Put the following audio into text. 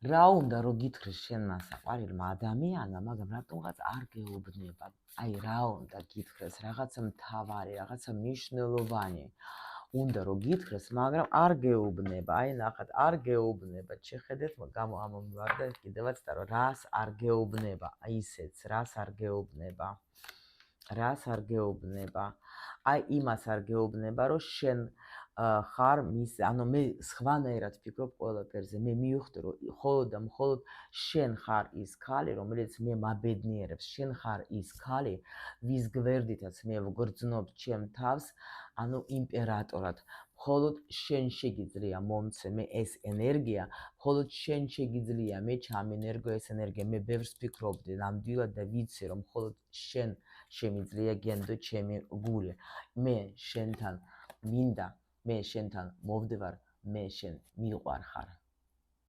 რა უნდა რომ გითხრეს შენმა საყვარელმა ადამიანმა, მაგრამ რატომღაც არ გეუბნება. აი რა უნდა გითხრეს, რაღაცა მთავარი, რაღაცა მნიშვნელოვანი. უნდა რომ გითხრეს, მაგრამ არ გეუბნება. აი ნახეთ, არ გეუბნება. შეხედეთ, გამომივარდა კიდევაც და რომ რას არ გეუბნება. აი ისეც, რას არ გეუბნება. რას არ გეუბნება. აი იმას არ გეუბნება, რომ შენ ხარ მის, ანუ მე სხვანაირად ვფიქრობ ყველაფერზე. მე მივხვდი, რომ მხოლოდ და მხოლოდ შენ ხარ ის ქალი, რომელიც მე მაბედნიერებს. შენ ხარ ის ქალი, ვის გვერდითაც მე ვგრძნობ ჩემ თავს, ანუ იმპერატორად. მხოლოდ შენ შეგიძლია მომცე მე ეს ენერგია, მხოლოდ შენ შეგიძლია მე ჩამენერგო ეს ენერგია. მე ბევრს ვფიქრობდი ნამდვილად და ვიცი, რომ მხოლოდ შენ შემიძლია გენდო ჩემი გული. მე შენთან მინდა, მე შენთან მოვდევარ, მე შენ მიყვარხარ.